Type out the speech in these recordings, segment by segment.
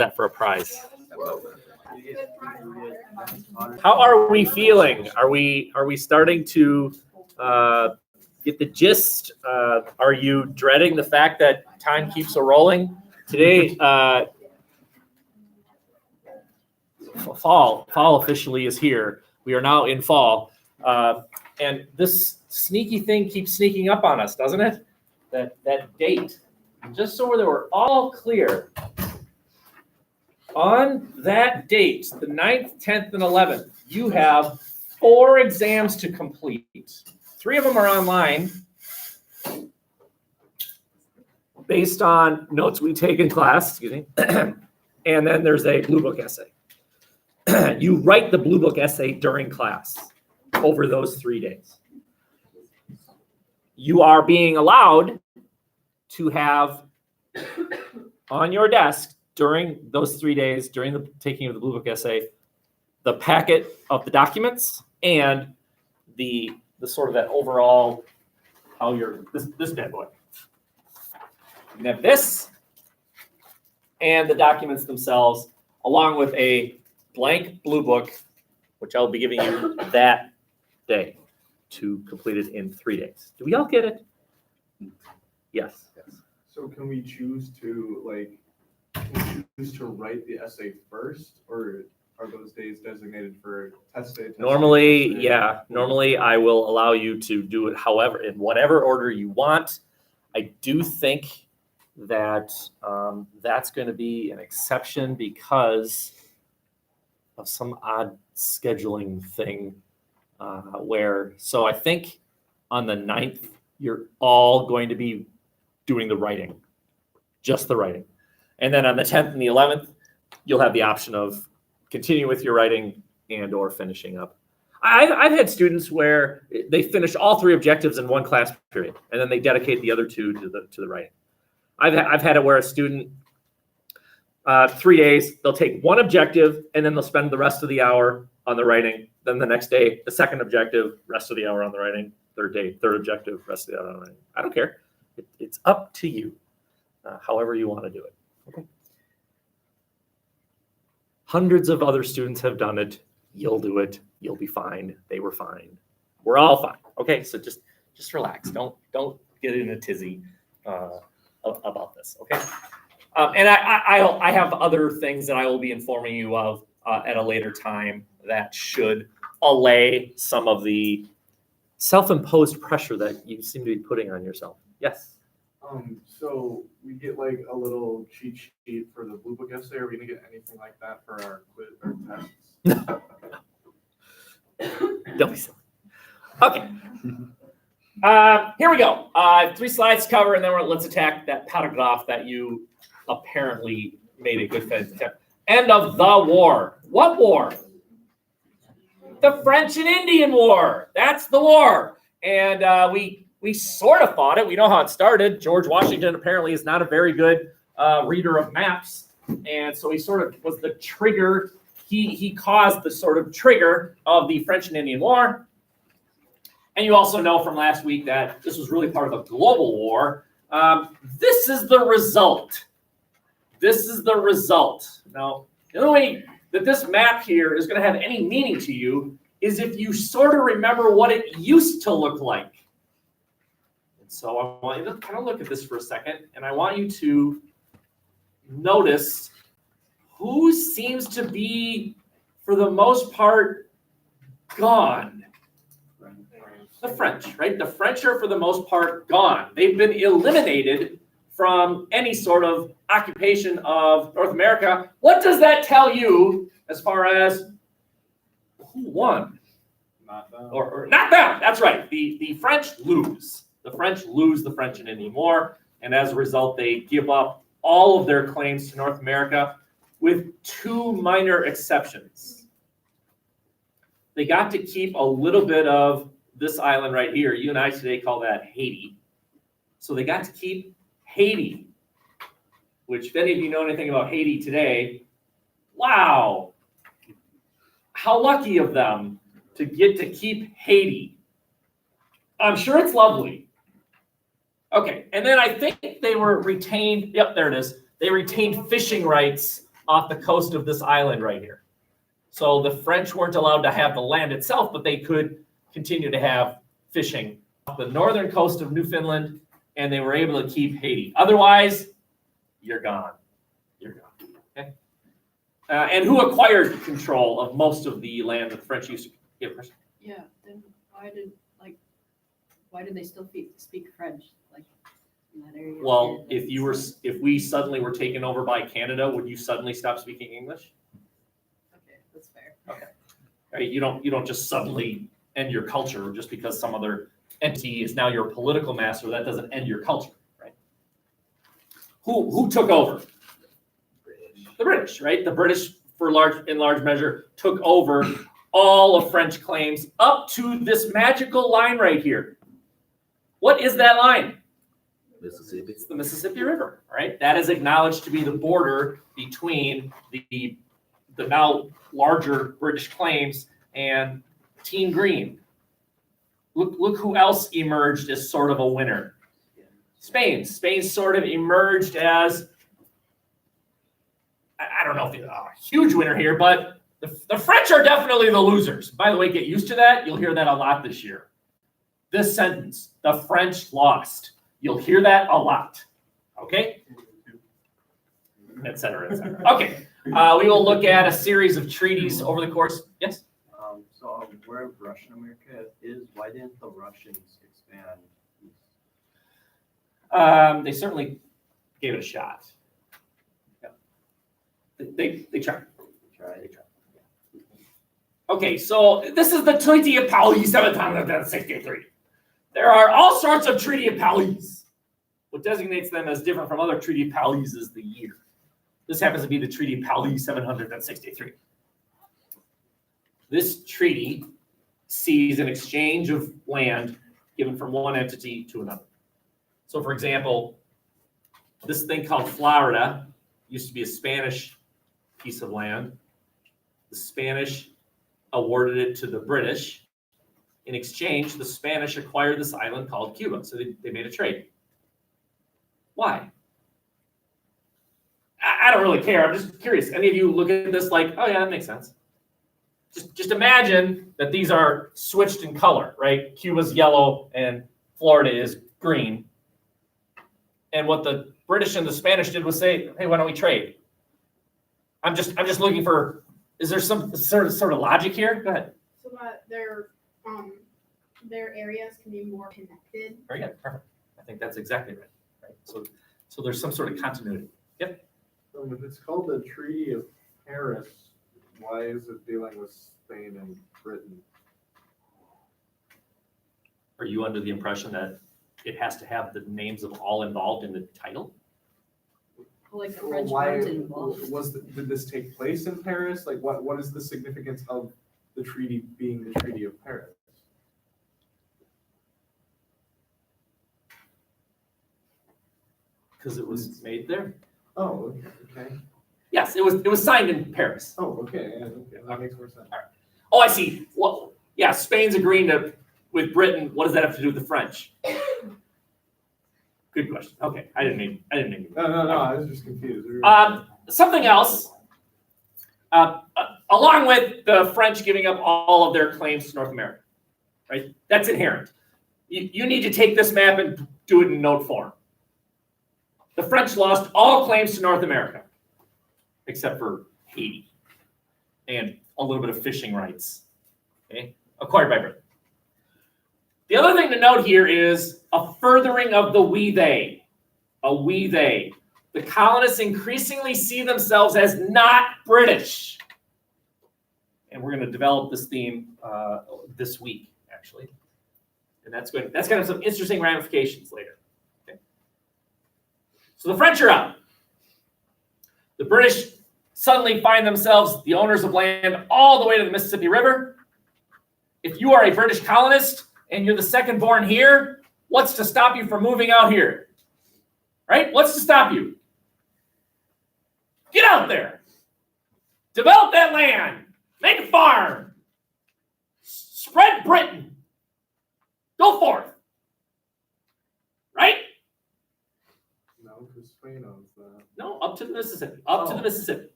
that for a prize. How are we feeling? Are we starting to get the gist? Are you dreading the fact that time keeps a rolling? Today, fall officially is here. We are now in fall, and this sneaky thing keeps sneaking up on us, doesn't it? That date. Just so that we're all clear, on that date, the 9th, 10th, and 11th, you have 4 exams to complete. 3 of them are online based on notes we take in class, excuse me. And then there's a Blue Book essay. You write the Blue Book essay during class over those 3 days. You are being allowed to have on your desk during those 3 days, during the taking of the Blue Book essay, the packet of the documents and the sort of that overall, how you're, this bad boy. You can have this and the documents themselves, along with a blank Blue Book, which I'll be giving you that day to complete it in 3 days. Do we all get it? Yes. So can we choose to write the essay first, or are those days designated for test day? Normally, yeah. Normally, I will allow you to do it however, in whatever order you want. I do think that that's going to be an exception because of some odd scheduling thing so I think on the 9th, you're all going to be doing the writing, just the writing. And then on the 10th and the 11th, you'll have the option of continuing with your writing and or finishing up. I've had students where they finish all 3 objectives in one class period, and then they dedicate the other 2 to the writing. I've had it where a student, 3 days, they'll take 1 objective, and then they'll spend the rest of the hour on the writing. Then the next day, the 2nd objective, rest of the hour on the writing. 3rd day, 3rd objective, rest of the hour on the writing. I don't care. It's up to you, however you want to do it. Okay. Hundreds of other students have done it. You'll do it. You'll be fine. They were fine. We're all fine. Okay, so just relax. Don't get in a tizzy about this. Okay. And I have other things that I will be informing you of at a later time that should allay some of the self-imposed pressure that you seem to be putting on yourself. Yes. So we get like a little cheat sheet for the Blue Book essay. Are we gonna get anything like that for our quiz or tests? Don't be silly. Okay. Here we go. 3 slides to cover, and then let's attack that paragraph that you apparently made a good attempt. End of the war. What war? The French and Indian War. That's the war. And we sort of fought it. We know how it started. George Washington apparently is not a very good reader of maps. And so he sort of was the trigger. He caused the sort of trigger of the French and Indian War. And you also know from last week that this was really part of a global war. This is the result. This is the result. Now, the only way that this map here is going to have any meaning to you is if you sort of remember what it used to look like. And so I want you to kind of look at this for a second, and I want you to notice who seems to be, for the most part, gone. The French, right? The French are, for the most part, gone. They've been eliminated from any sort of occupation of North America. What does that tell you as far as who won? Not them. Or not them. That's right. The French lose. The French lose the French and Indian War, and as a result, they give up all of their claims to North America, with 2 minor exceptions. They got to keep a little bit of this island right here. You and I today call that Haiti. So they got to keep Haiti, which if any of you know anything about Haiti today, wow, how lucky of them to get to keep Haiti. I'm sure it's lovely. Okay, and then I think they were retained, yep, there it is. They retained fishing rights off the coast of this island right here. So the French weren't allowed to have the land itself, but they could continue to have fishing off the northern coast of Newfoundland, and they were able to keep Haiti. Otherwise, you're gone. You're gone. Okay. And who acquired control of most of the land that the French used to give? Yeah. Then why did they still speak French like in that area? Well, if we suddenly were taken over by Canada, would you suddenly stop speaking English? Okay, that's fair. Okay. Right? You don't just suddenly end your culture just because some other entity is now your political master. That doesn't end your culture, right? Who took over? The British, right? The British, in large measure, took over all of French claims up to this magical line right here. What is that line? Mississippi. It's the Mississippi River, right? That is acknowledged to be the border between the now larger British claims and Team Green. Look who else emerged as sort of a winner. Spain. Spain sort of emerged as, I don't know if they're a huge winner here, but the French are definitely the losers. By the way, get used to that. You'll hear that a lot this year. This sentence, the French lost. You'll hear that a lot. Okay? Et cetera, et cetera. Okay. We will look at a series of treaties over the course. Yes? So where Russian America is, why didn't the Russians expand east? They certainly gave it a shot. Yeah. They tried. They tried. Yeah. Okay, so this is the Treaty of Paris, 1763. There are all sorts of Treaty of Paris. What designates them as different from other Treaty of Paris is the year. This happens to be the Treaty of Paris, 763. This treaty sees an exchange of land given from one entity to another. So, for example, this thing called Florida used to be a Spanish piece of land. The Spanish awarded it to the British. In exchange, the Spanish acquired this island called Cuba. So they made a trade. Why? I don't really care. I'm just curious. Any of you look at this like, oh yeah, that makes sense. Just imagine that these are switched in color, right? Cuba's yellow and Florida is green. And what the British and the Spanish did was say, hey, why don't we trade? I'm just looking for, is there some sort of logic here? Go ahead. So that their areas can be more connected. Very good, perfect. I think that's exactly right. So there's some sort of continuity. Yep. If it's called the Treaty of Paris, why is it dealing with Spain and Britain? Are you under the impression that it has to have the names of all involved in the title? Like the Well, French why weren't involved. did this take place in Paris? Like, what is the significance of the treaty being the Treaty of Paris? Because it was made there. Oh, okay. Yes, it was signed in Paris. Oh, okay. Yeah, okay. That makes more sense. Oh, I see. Well, yeah, Spain's agreeing with Britain. What does that have to do with the French? Good question. Okay, I didn't mean. No, I was just confused. Something else. Along with the French giving up all of their claims to North America, right? That's inherent. You need to take this map and do it in note form. The French lost all claims to North America, except for Haiti and a little bit of fishing rights, okay, acquired by Britain. The other thing to note here is a furthering of the we they, a we they. The colonists increasingly see themselves as not British. And we're going to develop this theme this week, actually. And that's going to have some interesting ramifications later. Okay. So the French are out. The British suddenly find themselves the owners of land all the way to the Mississippi River. If you are a British colonist and you're the second born here, what's to stop you from moving out here? Right? What's to stop you? Get out there. Develop that land. Make a farm. Spread Britain. Go forth. Right? No, because Spain owns that. No, up to the Mississippi. Up to the Mississippi.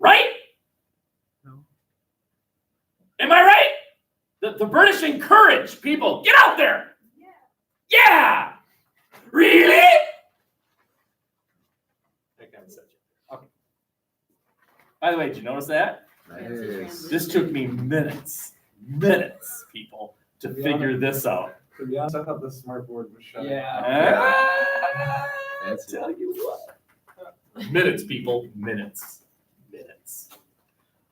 Right? No. Am I right? The British encourage people, get out there. Yeah. Really? That kind of subject. Okay. By the way, did you notice that? This took me minutes, people, to figure this out. To be honest, I thought the smart board was shut. I'll tell you what. Minutes, people, minutes.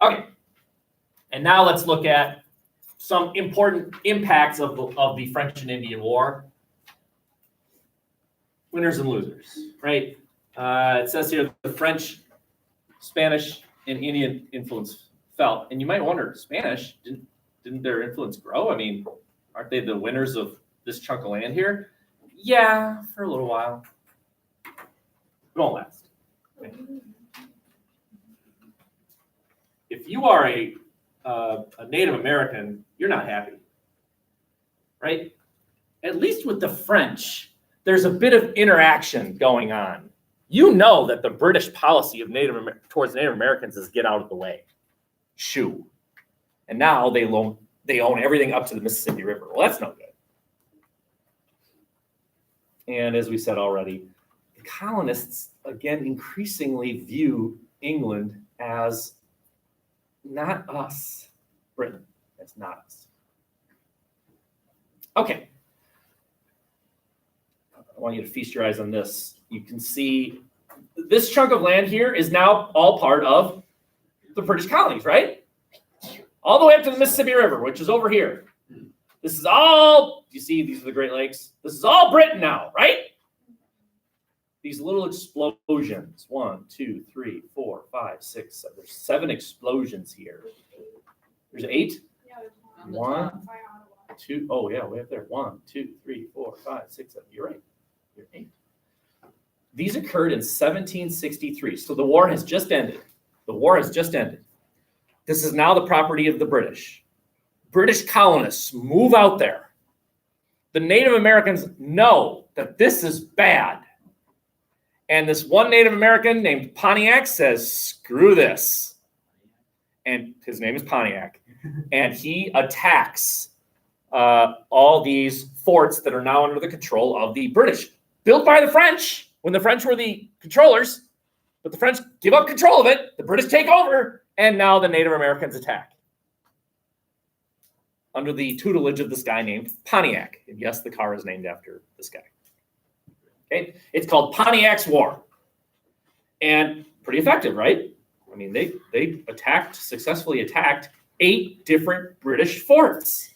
Okay. And now let's look at some important impacts of the French and Indian War. Winners and losers, right? It says here the French, Spanish, and Indian influence fell. And you might wonder, Spanish, didn't their influence grow? I mean, aren't they the winners of this chunk of land here? Yeah, for a little while. It won't last. Okay. If you are a Native American, you're not happy, right? At least with the French, there's a bit of interaction going on. You know that the British policy of towards Native Americans is get out of the way. Shoo. And now they own everything up to the Mississippi River. Well, that's no good. And as we said already, the colonists, again, increasingly view England as not us. Britain, that's not us. Okay. I want you to feast your eyes on this. You can see this chunk of land here is now all part of the British colonies, right? All the way up to the Mississippi River, which is over here. This is all, you see, these are the Great Lakes. This is all Britain now, right? These little explosions, 1, 2, 3, 4, 5, 6, 7. There's 7 explosions here. There's 8. Yeah, there's On the 1, top. 2, oh yeah, way up there. 1, 2, 3, 4, 5, 6, 7. You're right. You're 8. These occurred in 1763. So the war has just ended. The war has just ended. This is now the property of the British. British colonists move out there. The Native Americans know that this is bad. And this one Native American named Pontiac says, screw this. And his name is Pontiac. And he attacks all these forts that are now under the control of the British, built by the French when the French were the controllers. But the French give up control of it. The British take over. And now the Native Americans attack under the tutelage of this guy named Pontiac. And yes, the car is named after this guy. Okay, it's called Pontiac's War. And pretty effective, right? I mean, they successfully attacked 8 different British forts.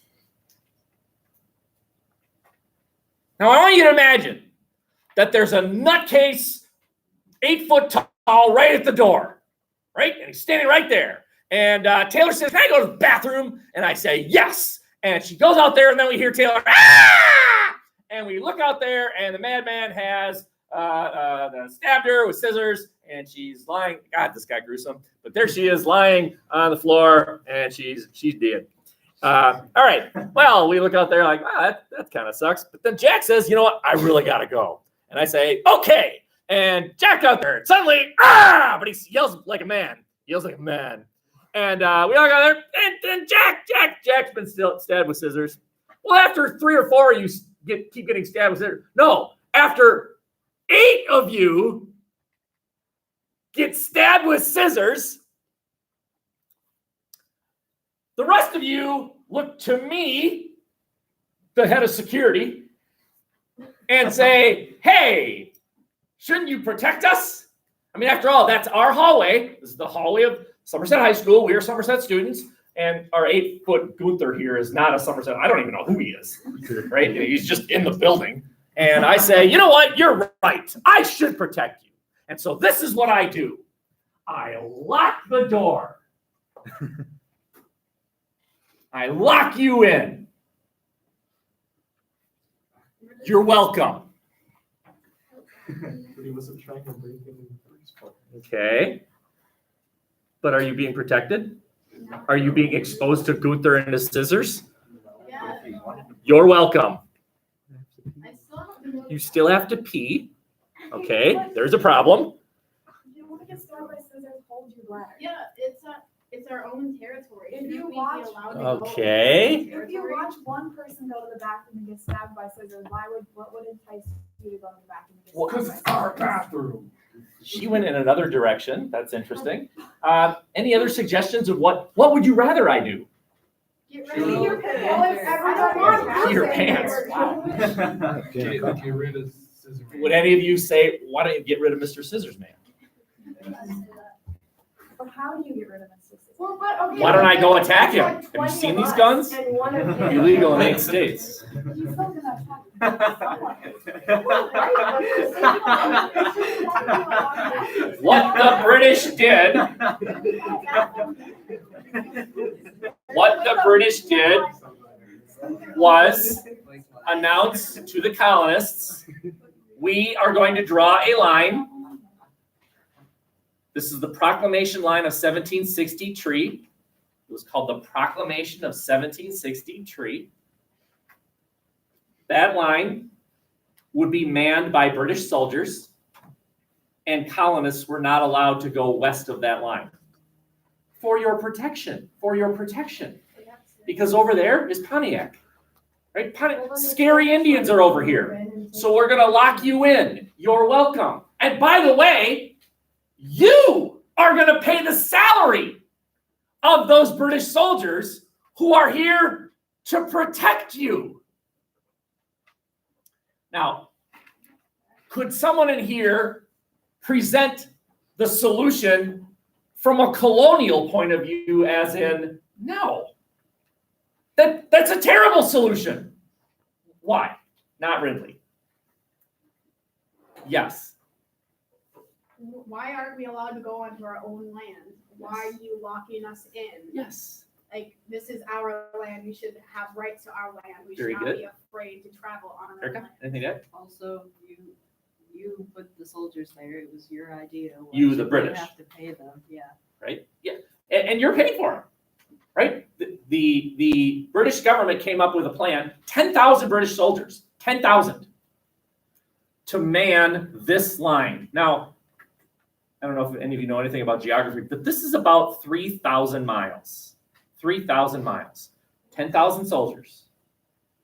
Now, I want you to imagine that there's a nutcase 8 foot tall right at the door, right? And he's standing right there. And Taylor says, can I go to the bathroom? And I say, yes. And she goes out there, and then we hear Taylor, ah! And we look out there, and the madman has stabbed her with scissors, and she's lying. God, this guy gruesome. But there she is lying on the floor, and she's dead. All right. Well, we look out there like, wow, that kind of sucks. But then Jack says, you know what? I really got to go. And I say, okay. And Jack out there, and suddenly, but he yells like a man. He yells like a man. And we all got there, and Jack's been stabbed with scissors. Well, after 3 or 4 of you keep getting stabbed with scissors. No, after 8 of you get stabbed with scissors, the rest of you look to me, the head of security, and say, hey, shouldn't you protect us? I mean, after all, that's our hallway. This is the hallway of Somerset High School. We are Somerset students. And our 8-foot Gunther here is not a Somerset. I don't even know who he is, right? He's just in the building. And I say, you know what? You're right. I should protect you. And so this is what I do. I lock the door. I lock you in. You're welcome. He wasn't trying to break in the first part. Okay. But are you being protected? Are you being exposed to Gunther and his scissors? Yeah. You're welcome. I still have to go. You still have to pee. Okay, there's a problem. You don't want to get stabbed by scissors, hold your bladder. Yeah, it's our own territory. If you Shouldn't we be watch- allowed to go into Okay. our own If you territory? watch one person go to the bathroom and get stabbed by scissors, what would entice you to go to the bathroom and get Well, Cause stabbed it's by our scissors? bathroom. She went in another direction. That's interesting. Any other suggestions of what would you rather I do? Get Pee rid of your it. pants. Everyone wants Pee your to. pants. Get rid of scissor man. Would any of you say, why don't you get rid of Mr. Scissors Man? But how do you get rid of Mr. Scissors? Well, but okay. Why don't I go but attack there's him? like Have you 20 seen of these us, guns? and one of them- Illegal in 8 states. He's still gonna attack someone. Well, right, but there's like- What the British did, what the British did was announce to the colonists, we are going to draw a line. This is the proclamation line of 1760 tree. It was called the Proclamation of 1760 tree. That line would be manned by British soldiers, and colonists were not allowed to go west of that line. For your protection, because over there is Pontiac, right? Scary Indians are over here. So we're gonna lock you in. You're welcome. And by the way, you are gonna pay the salary of those British soldiers who are here to protect you. Now, could someone in here present the solution from a colonial point of view, as in, no, that's a terrible solution? Why? Not Ridley. Yes. Why aren't we allowed to go onto our own land? Why are you locking us in? Yes. Like, this is our land. We should have rights to our land. We Very should not good. be afraid to travel on our own Erica, land. anything to add? Also, you put the soldiers there, it was your idea. Why You, the should we British. have to pay them, yeah. Right? Yeah. And you're paying for it, right? The British government came up with a plan, 10,000 British soldiers, 10,000, to man this line. Now, I don't know if any of you know anything about geography, but this is about 3,000 miles. 3,000 miles. 10,000 soldiers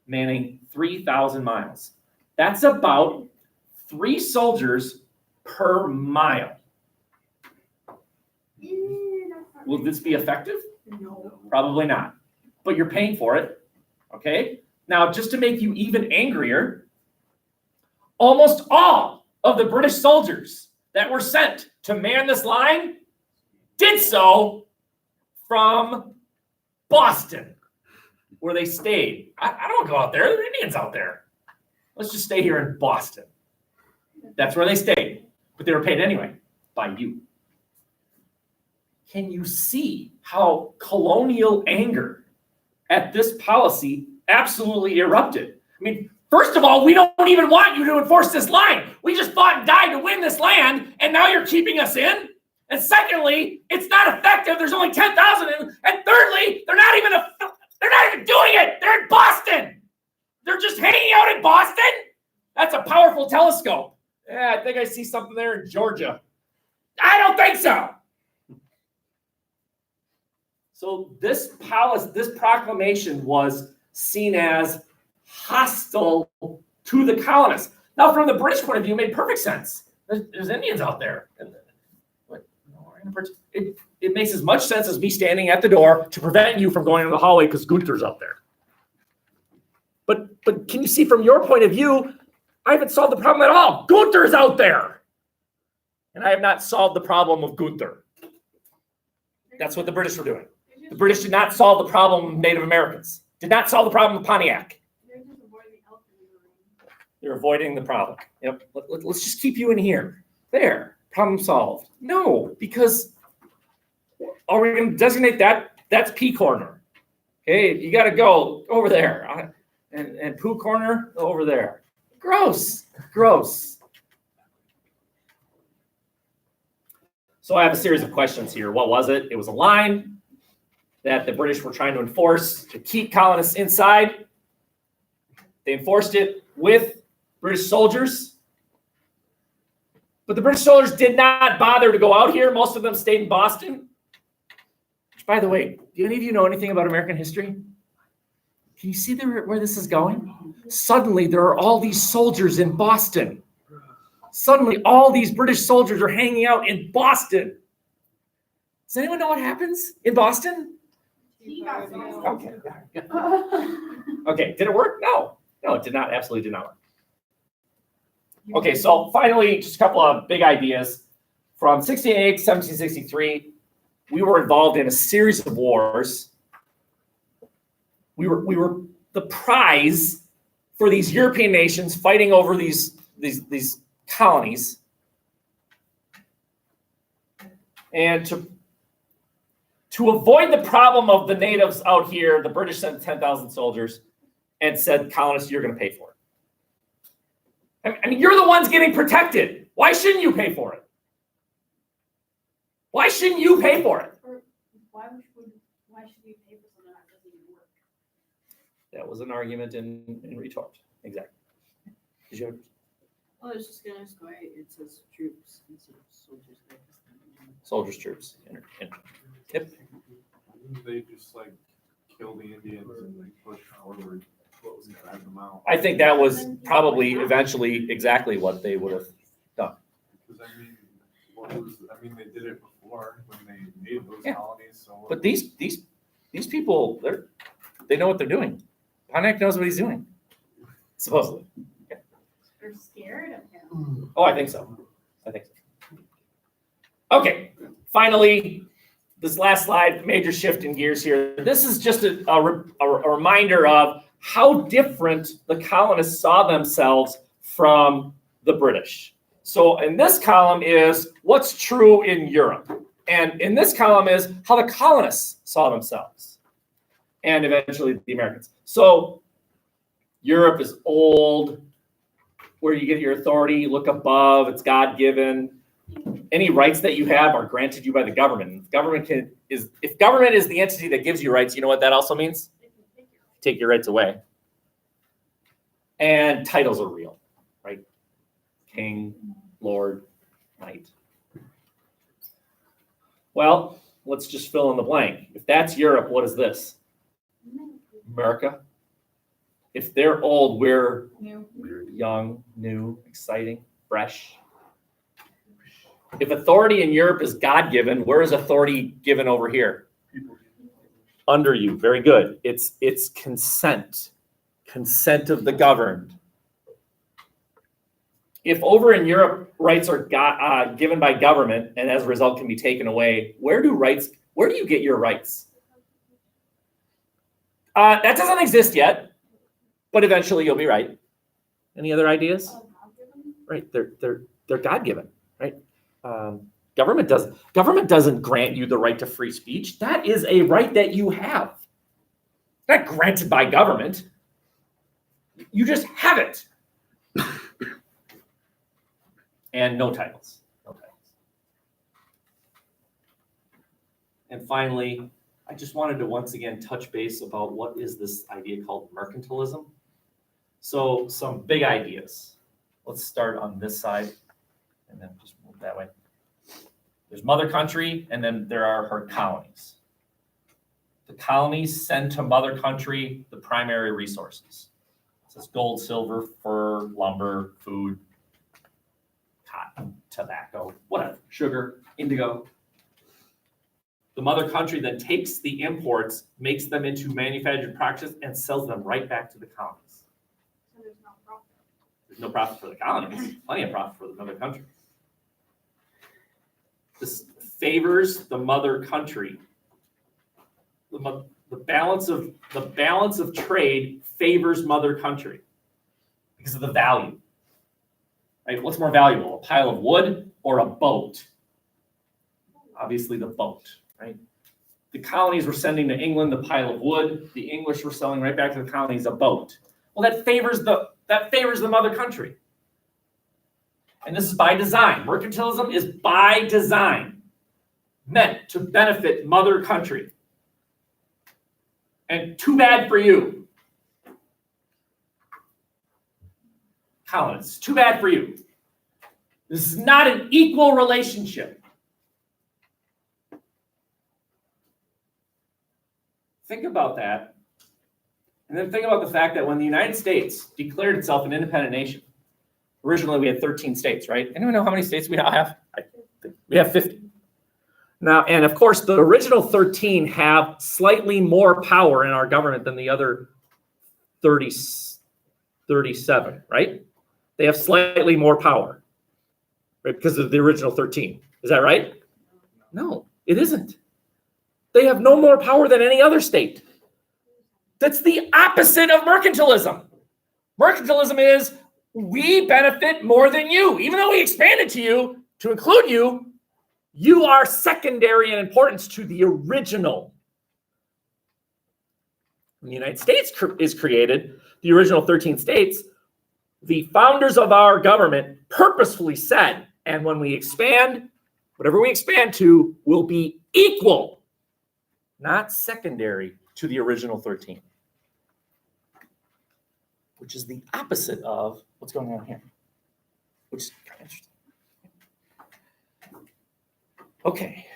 manning 3,000 miles. That's about 3 soldiers per mile. Will this be effective? No. Probably not. But you're paying for it. Okay? Now, just to make you even angrier, almost all of the British soldiers that were sent to man this line did so from Boston, where they stayed. I don't go out there. There are Indians out there. Let's just stay here in Boston. That's where they stayed. But they were paid anyway by you. Can you see how colonial anger at this policy absolutely erupted? I mean, first of all, we don't even want you to enforce this line. We just fought and died to win this land, and now you're keeping us in? And secondly, it's not effective. There's only 10,000. And thirdly, they're not even doing it. They're in Boston. They're just hanging out in Boston? That's a powerful telescope. Yeah, I think I see something there in Georgia. I don't think so. So this proclamation was seen as hostile to the colonists. Now, from the British point of view, it made perfect sense. There's Indians out there. It makes as much sense as me standing at the door to prevent you from going in the hallway because Gunther's up there. But can you see from your point of view, I haven't solved the problem at all. Gunther's out there. And I have not solved the problem of Gunther. That's what the British were doing. The British did not solve the problem of Native Americans. Did not solve the problem of Pontiac. They're just avoiding the elephant in the room. They're avoiding the problem. Yep. Let's just keep you in here. There. Problem solved. No, because are we going to designate that? That's pee corner. Okay, you got to go over there. And poo corner over there. Gross. Gross. So I have a series of questions here. What was it? It was a line that the British were trying to enforce to keep colonists inside. They enforced it with British soldiers. But the British soldiers did not bother to go out here. Most of them stayed in Boston. Which, by the way, do any of you know anything about American history? Can you see where this is going? Suddenly, there are all these soldiers in Boston. Suddenly, all these British soldiers are hanging out in Boston. Does anyone know what happens in Boston? He got so Okay. Okay, did it work? No, it did not. Absolutely did not work. Okay, so finally, just a couple of big ideas. From 1688 to 1763, we were involved in a series of wars. We were the prize for these European nations fighting over these colonies. And to avoid the problem of the natives out here, the British sent 10,000 soldiers and said, colonists, you're going to pay for it. I mean, you're the ones getting protected. Why shouldn't you pay for it? Why shouldn't you pay for it? Why should we pay for something that doesn't even work? That was an argument in retort. Exactly. Did you have- Well, I was just gonna ask why it says troops instead of soldiers. Soldiers, troops. Yep. They just like kill the Indians and like push forward, close and drag them out. I think that was probably eventually exactly what they would have done. Because I mean, they did it before when they made those Yeah. colonies, so. But these people, they know what they're doing. Pontiac knows what he's doing, supposedly. They're scared of him. Oh, I think so. Okay, finally, this last slide, major shift in gears here. This is just a reminder of how different the colonists saw themselves from the British. So in this column is what's true in Europe. And in this column is how the colonists saw themselves. And eventually the Americans. So Europe is old, where you get your authority, you look above, it's God-given. Any rights that you have are granted you by the government. If government is the entity that gives you rights, you know what that also means? Take your rights away. And titles are real, right? King, Lord, Knight. Well, let's just fill in the blank. If that's Europe, what is this? America. If they're old, we're young, new, exciting, fresh. If authority in Europe is God-given, where is authority given over here? Under you. Very good. It's consent. Consent of the governed. If over in Europe rights are given by government and as a result can be taken away, where do you get your rights? That doesn't exist yet, but eventually you'll be right. Any other ideas? Right, they're God-given, right? Government doesn't grant you the right to free speech. That is a right that you have. It's not granted by government. You just have it. And no titles. And finally, I just wanted to once again touch base about what is this idea called mercantilism. So some big ideas. Let's start on this side and then just move that way. There's mother country and then there are her colonies. The colonies send to mother country the primary resources. This is gold, silver, fur, lumber, food, cotton, tobacco, whatever, sugar, indigo. The mother country then takes the imports, makes them into manufactured products, and sells them right back to the colonies. So there's no profit. There's no profit for the colonies, plenty of profit for the mother country. This favors the mother country. The balance of trade favors mother country because of the value. Right? What's more valuable, a pile of wood or a boat? Obviously the boat, right? The colonies were sending to England the pile of wood. The English were selling right back to the colonies a boat. Well, that favors the mother country. And this is by design. Mercantilism is by design, meant to benefit mother country. And too bad for you, colonists. Too bad for you. This is not an equal relationship. Think about that. And then think about the fact that when the United States declared itself an independent nation, originally we had 13 states, right? Anyone know how many states we now have? I think we have 50. Now, and of course, the original 13 have slightly more power in our government than the other 37, right? They have slightly more power, right? Because of the original 13. Is that right? No, it isn't. They have no more power than any other state. That's the opposite of mercantilism. Mercantilism is we benefit more than you. Even though we expanded to you to include you, you are secondary in importance to the original. When the United States is created, the original 13 states, the founders of our government purposefully said, and when we expand, whatever we expand to will be equal, not secondary to the original 13. Which is the opposite of what's going on here, which is kind of interesting. Okay,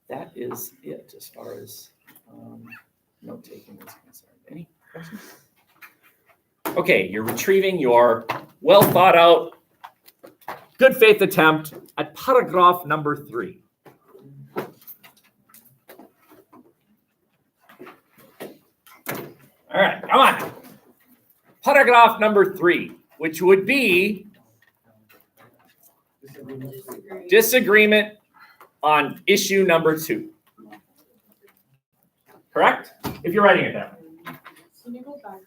that is it as far as note taking is concerned. Any questions? Okay, you're retrieving your well thought out, good faith attempt at paragraph number 3. All right, come on. Paragraph number 3, which would be disagreement on issue number 2. Correct? If you're writing it down. Can you go back?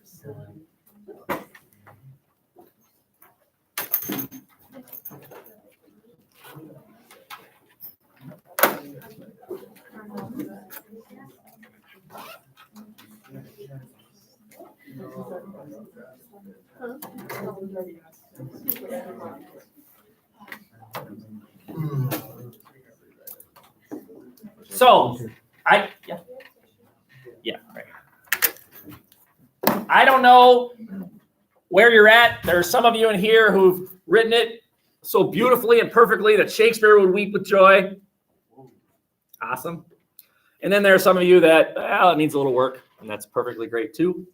So, right. I don't know where you're at. There are some of you in here who've written it so beautifully and perfectly that Shakespeare would weep with joy. Awesome. And then there are some of you that, it needs a little work, and that's perfectly great too.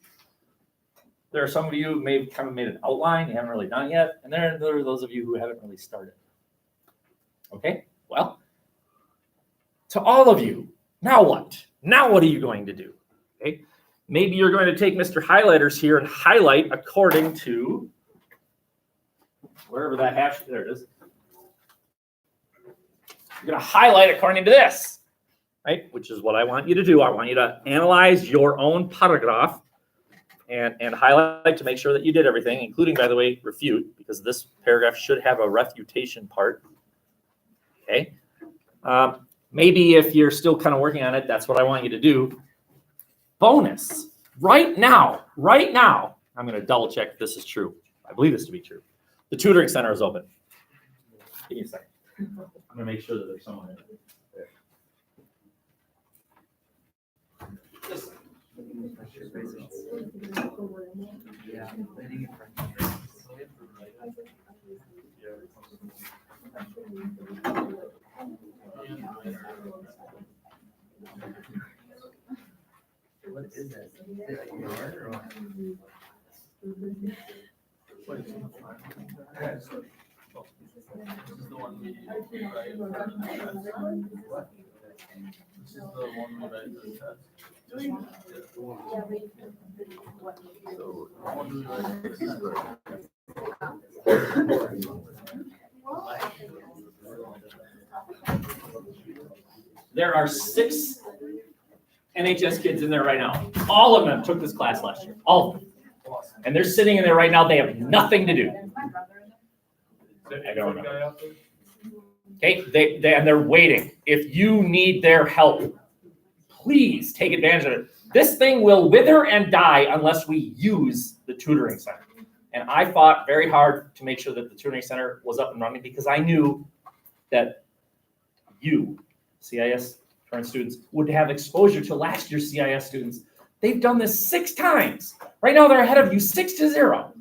There are some of you who may have kind of made an outline, you haven't really done it yet, and there are those of you who haven't really started. Okay, well, to all of you, now what? Now what are you going to do? Okay, maybe you're going to take Mr. Highlighters here and highlight according to wherever that hash, there it is. You're going to highlight according to this, right? Which is what I want you to do. I want you to analyze your own paragraph and highlight to make sure that you did everything, including, by the way, refute, because this paragraph should have a refutation part. Okay. Maybe if you're still kind of working on it, that's what I want you to do. Bonus. Right now, I'm going to double check if this is true. I believe this to be true. The tutoring center is open. Give me a second. I'm going to make sure that there's someone in there. What is that? Is it like yard or what? What is it? This is the one we write. What? This is the one we write the test. This one? Yeah. So, what one do we write the test? There are 6 NHS kids in there right now. All of them took this class last year. All of them. And they're sitting in there right now. They have nothing to do. I don't know. Okay, and they're waiting. If you need their help, please take advantage of it. This thing will wither and die unless we use the tutoring center. And I fought very hard to make sure that the tutoring center was up and running because I knew that you, CIS current students, would have exposure to last year's CIS students. They've done this 6 times. Right now they're ahead of you 6-0.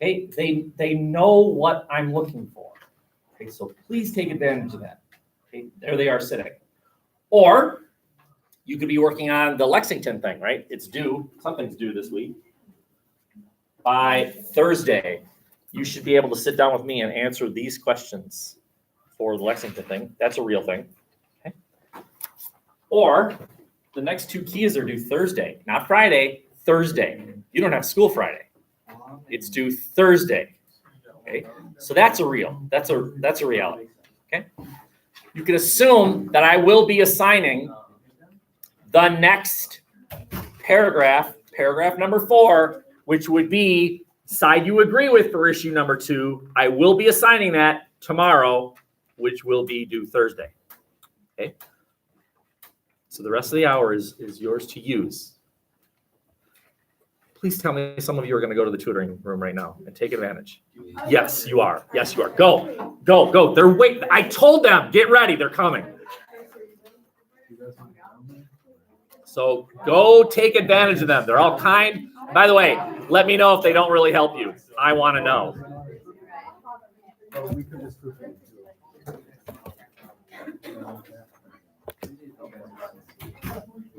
Okay, they know what I'm looking for. Okay, so please take advantage of that. Okay, there they are sitting. Or you could be working on the Lexington thing, right? It's due, something's due this week. By Thursday, you should be able to sit down with me and answer these questions for the Lexington thing. That's a real thing. Okay. Or the next two keys are due Thursday, not Friday, Thursday. You don't have school Friday. It's due Thursday. Okay. So that's a reality. Okay. You can assume that I will be assigning the next paragraph number 4, which would be side you agree with for issue number 2. I will be assigning that tomorrow, which will be due Thursday. Okay. So the rest of the hour is yours to use. Please tell me some of you are going to go to the tutoring room right now and take advantage. Yes, you are. Yes, you are. Go, go, go. They're waiting. I told them, get ready. They're coming. So go take advantage of them. They're all kind. By the way, let me know if they don't really help you. I want to know. Oh, we could just.